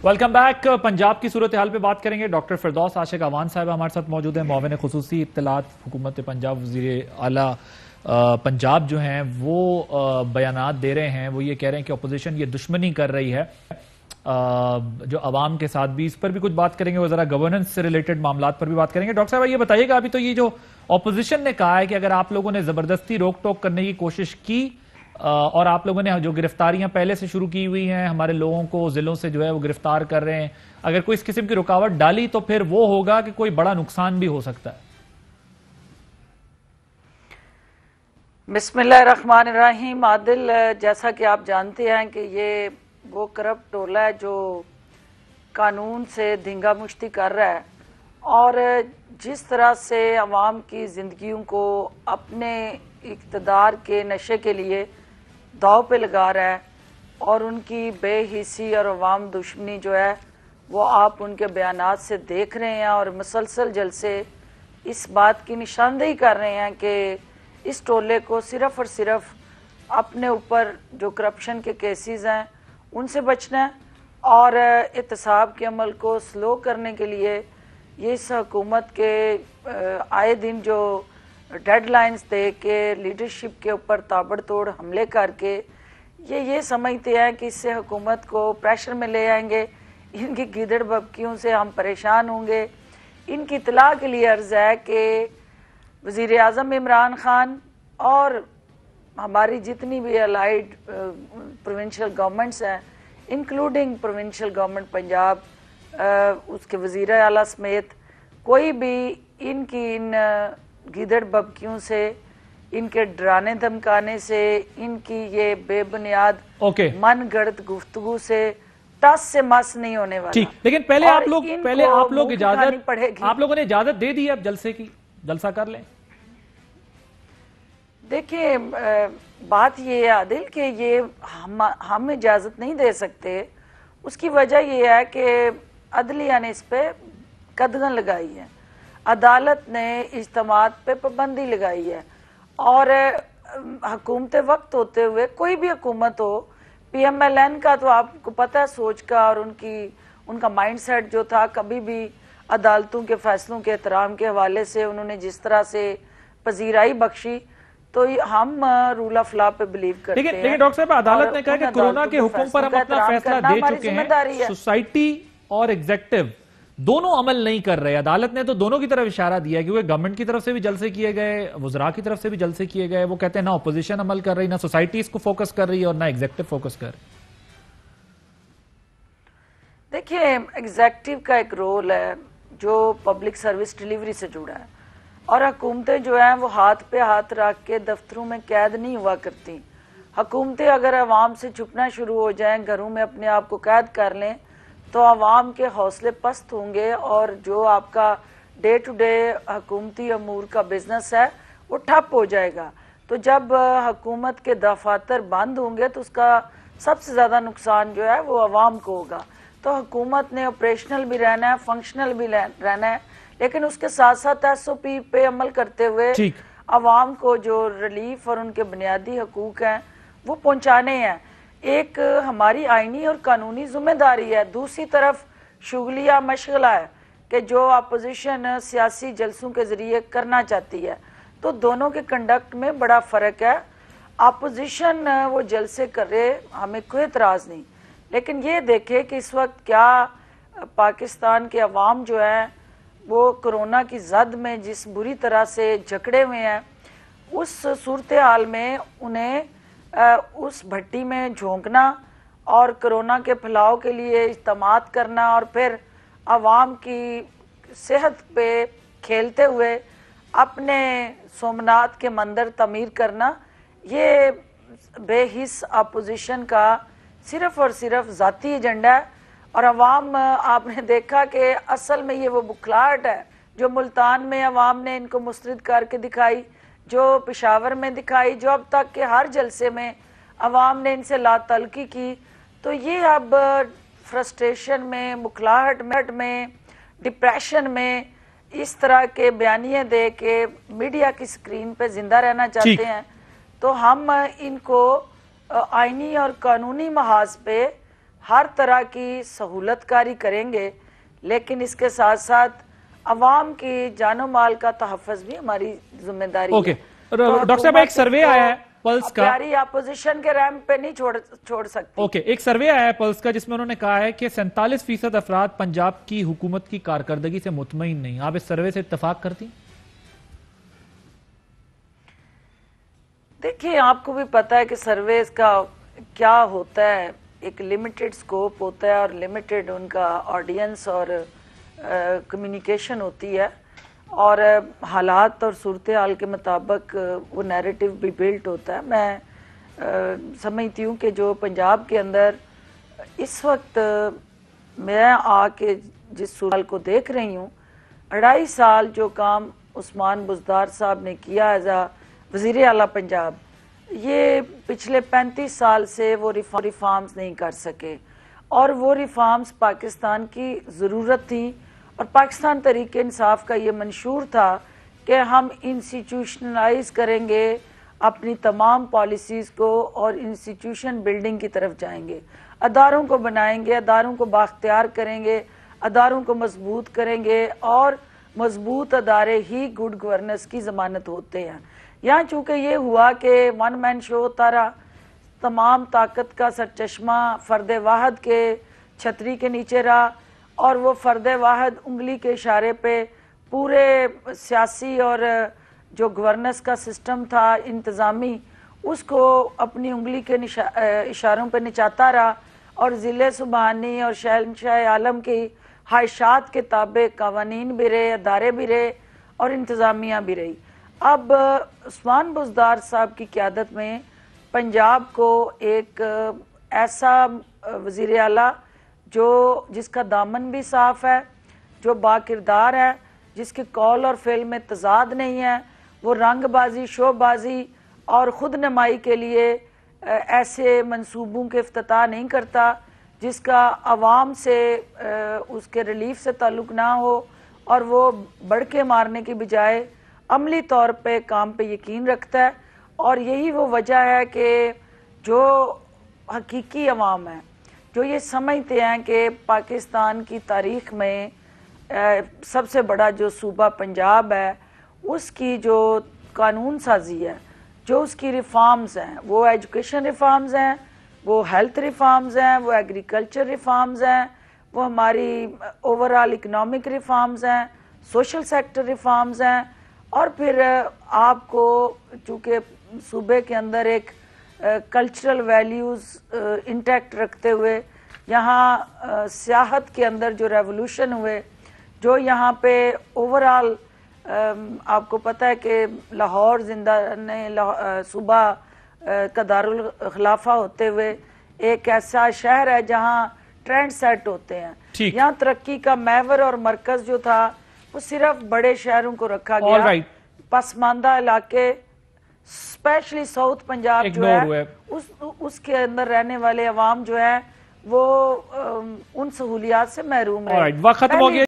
Welcome back. Punjab की सूरत हाल पे बात करेंगे। डॉक्टर फिरदौस आशिक अवान साहब हमारे साथ मौजूद हैं, मुआविन खुसूसी इत्तलात हुकूमत पंजाब वज़ीर आला पंजाब जो हैं वो बयानात दे रहे हैं। वो ये कह रहे हैं कि अपोजिशन ये दुश्मनी कर रही है जो अवाम के साथ भी। इस पर भी कुछ बात करेंगे और ज़रा गवर्नेंस से रिलेटेड मामलात पर भी बात करेंगे। डॉक्टर साहब ये बताइएगा, अभी तो ये जो अपोजिशन ने कहा है कि अगर आप लोगों ने ज़बरदस्ती रोक टोक करने की कोशिश की और आप लोगों ने जो गिरफ्तारियां पहले से शुरू की हुई हैं, हमारे लोगों को जिलों से जो है वो गिरफ्तार कर रहे हैं, अगर कोई इस किस्म की रुकावट डाली तो फिर वो होगा कि कोई बड़ा नुकसान भी हो सकता है। बिस्मिल्लाहिर्रहमानिर्रहीम। आदिल, जैसा कि आप जानते हैं कि ये वो करप्ट टोला है जो कानून से धींगा मुश्ती कर रहा है और जिस तरह से अवाम की ज़िंदगियों को अपने इक़्तिदार के नशे के लिए दाव पे लगा रहा है और उनकी बेहिसी और अवाम दुश्मनी जो है वो आप उनके बयानात से देख रहे हैं और मुसलसल जलसे इस बात की निशानदेही कर रहे हैं कि इस टोले को सिर्फ़ और सिर्फ अपने ऊपर जो करप्शन के केसेस हैं उनसे बचना है और एहतसाब के अमल को स्लो करने के लिए ये इस हुकूमत के आए दिन जो डेडलाइंस दे के लीडरशिप के ऊपर ताबड़तोड़ हमले करके ये समझते हैं कि इससे हुकूमत को प्रेशर में ले आएंगे, इनकी गिदड़ बबकियों से हम परेशान होंगे। इनकी इतला के लिए अर्ज़ है कि वज़ीर आज़म इमरान खान और हमारी जितनी भी अलाइड प्रोविंशियल गवर्नमेंट्स हैं इंक्लूडिंग प्रोविंशियल गवर्नमेंट पंजाब, उसके वज़ीर आला समेत कोई भी इनकी इन गिदड़ बबकियों से, इनके डराने धमकाने से, इनकी ये बेबुनियाद मन गढ़ंत गुफ्तगू से टस से मस नहीं होने वाला। ठीक, लेकिन पहले आप लोग इजाजत, आप लोगों ने इजाजत दे दी है अब जलसे की, जलसा कर लें। देखिए बात ये है आदिल कि ये हम इजाजत नहीं दे सकते। उसकी वजह ये है कि अदलिया ने इस पे कदगन लगाई है, अदालत ने इज्तिमात पे पाबंदी लगाई है और हुकूमत वक्त होते हुए कोई भी हुकूमत हो, PMLN का तो आपको पता है सोच का और उनका माइंडसेट जो था, कभी भी अदालतों के फैसलों के एहतराम के हवाले से उन्होंने जिस तरह से पजीराई बख्शी, तो हम रूल ऑफ लॉ पे बिलीव करते हैं। लेकिन डॉक्टर साहब अदालत ने कहा कि कोरोना के हुक्म पर हम अपना फैसला दे चुके हैं, सोसाइटी और एग्जीक्यूटिव दोनों अमल नहीं कर रहे। अदालत ने तो दोनों की तरफ इशारा दिया है, क्योंकि गवर्नमेंट की तरफ से भी जलसे किए गए, वज़रा की तरफ से भी जलसे किए गए। वो कहते हैं ना अपोजिशन अमल कर रही, ना सोसाइटी इसको फोकस कर रही है और ना एग्जीक्यूटिव फोकस कर रही। देखिए एग्जीक्यूटिव का एक रोल है जो पब्लिक सर्विस डिलीवरी से जुड़ा है और हुकूमतें जो हैं वो हाथ पे हाथ रख के दफ्तरों में कैद नहीं हुआ करती। हुकूमतें अगर अवाम से छुपना शुरू हो जाएं, घरों में अपने आप को कैद कर लें, तो आवाम के हौसले पस्त होंगे और जो आपका डे टू डे हुकूमती अमूर का बिजनेस है वो ठप हो जाएगा। तो जब हुकूमत के दफातर बंद होंगे तो उसका सबसे ज़्यादा नुकसान जो है वो आवाम को होगा। तो हुकूमत ने ऑपरेशनल भी रहना है, फंक्शनल भी रहना है, लेकिन उसके साथ साथ SOP पे अमल करते हुए आवाम को जो रिलीफ और उनके बुनियादी हकूक हैं वो पहुँचाने हैं। एक हमारी आईनी और कानूनी जिम्मेदारी है, दूसरी तरफ शुगलिया मशगला है कि जो अपोजिशन सियासी जलसों के ज़रिए करना चाहती है। तो दोनों के कंडक्ट में बड़ा फ़र्क है। अपोजिशन वो जलसे करे, हमें कोई एतराज़ नहीं, लेकिन ये देखे कि इस वक्त क्या पाकिस्तान के अवाम जो है वो कोरोना की जद में जिस बुरी तरह से जकड़े हुए हैं, उस सूरत हाल में उन्हें उस भट्टी में झोंकना और कोरोना के फैलाव के लिए इज्तिमात करना और फिर आवाम की सेहत पे खेलते हुए अपने सोमनाथ के मंदिर तमीर करना, ये बेहिस अपोजिशन का सिर्फ और सिर्फ ज़ाती एजेंडा है। और अवाम, आपने देखा कि असल में ये वो बुखलाहट है जो मुल्तान में अवाम ने इनको मुस्तरद करके दिखाई, जो पेशावर में दिखाई, जो अब तक के हर जलसे में अवाम ने इनसे लातल्की की। तो ये अब फ्रस्ट्रेशन में, बुखलाहट में, डिप्रेशन में इस तरह के बयानिए दे के मीडिया की स्क्रीन पे जिंदा रहना चाहते हैं। तो हम इनको आईनी और कानूनी महाज पे ہر طرح کی سہولت کاری کریں گے، لیکن اس کے ساتھ ساتھ عوام کی جان و مال کا تحفظ بھی ہماری ذمہ داری ہے۔ ڈاکٹر صاحب ایک سروے آیا ہے پلس کا، پیاری اپوزیشن کے ریمپ پہ نہیں چھوڑ سکتی۔ ایک سروے آیا ہے پلس کا جس میں انہوں نے کہا ہے کہ 47% افراد پنجاب کی حکومت کی کارکردگی سے مطمئن نہیں۔ آپ اس سروے سے اتفاق کرتی؟ دیکھیں، آپ کو بھی پتا ہے کہ سرویز کا کیا ہوتا ہے، ایک لیمیٹڈ سکوپ ہوتا ہے اور لیمیٹڈ ان کا آڈینس اور کمیونیکیشن ہوتی ہے، اور حالات اور صورتحال کے مطابق وہ نیریٹو بھی بلٹ ہوتا ہے۔ میں سمجھتی ہوں کہ جو پنجاب کے اندر اس وقت میں آ کے جس صورتحال کو دیکھ رہی ہوں، 2.5 سال جو کام عثمان بزدار صاحب نے کیا ایز وزیر اعلیٰ پنجاب، یہ پچھلے 35 سال سے وہ ریفارمز نہیں کر سکے، اور وہ ریفارمز پاکستان کی ضرورت تھی، اور پاکستان تحریک انصاف کا یہ منشور تھا کہ ہم انسٹیٹیوشنلائز کریں گے اپنی تمام پالیسیز کو اور انسٹیٹیوشن بلڈنگ کی طرف جائیں گے، اداروں کو بنائیں گے، اداروں کو بااختیار کریں گے، اداروں کو مضبوط کریں گے، اور مضبوط ادارے ہی گڈ گورننس کی ضمانت ہوتے ہیں۔ یہاں چونکہ یہ ہوا کہ ون مین شو ہوتا رہا، تمام طاقت کا سرچشمہ فرد واحد کے چھتری کے نیچے رہا، اور وہ فرد واحد انگلی کے اشارے پہ پورے سیاسی اور جو گورننس کا سسٹم تھا انتظامی، اس کو اپنی انگلی کے اشاروں پہ نچاتا رہا، اور ضلع سبحانی اور شہنشاہ عالم کی خواہشات کے تابع قوانین بھی رہے، ادارے بھی رہے، اور انتظامیہ بھی رہی۔ اب عثمان بزدار صاحب کی قیادت میں پنجاب کو ایک ایسا وزیر اعلیٰ جس کا دامن بھی صاف ہے، جو با کردار ہے، جس کے قول اور فعل میں تضاد نہیں ہے، وہ رنگ بازی، شو بازی اور خود نمائی کے لیے ایسے منصوبوں کے افتتاح نہیں کرتا جس کا عوام سے اس کے ریلیف سے تعلق نہ ہو، اور وہ بڑکے مارنے کی بجائے عملی طور پہ کام پہ یقین رکھتا ہے۔ اور یہی وہ وجہ ہے کہ جو حقیقی عوام ہے، جو یہ سمجھتے ہیں کہ پاکستان کی تاریخ میں سب سے بڑا جو صوبہ پنجاب ہے، اس کی جو قانون سازی ہے، جو اس کی ریفارمز ہیں، وہ ایجوکیشن ریفارمز ہیں، وہ ہیلتھ ریفارمز ہیں، وہ ایگریکلچر ریفارمز ہیں، وہ ہماری اوورآل اکنامک ریفارمز ہیں، سوشل سیکٹر ریفارمز ہیں، اور پھر آپ کو چونکہ صوبے کے اندر ایک کلچرل ویلیوز انٹیکٹ رکھتے ہوئے یہاں سیاحت کے اندر جو ریولوشن ہوئے، جو یہاں پہ اوورآل آپ کو پتہ ہے کہ لاہور زندہ نے صوبہ کا دارالخلافہ ہوتے ہوئے ایک ایسا شہر ہے جہاں ٹرینڈ سیٹ ہوتے ہیں۔ یہاں ترقی کا محور اور مرکز جو تھا وہ صرف بڑے شہروں کو رکھا گیا، پسماندہ علاقے اسپیشلی ساؤتھ پنجاب جو ہے اس کے اندر رہنے والے عوام جو ہے وہ ان سہولیات سے محروم ہے۔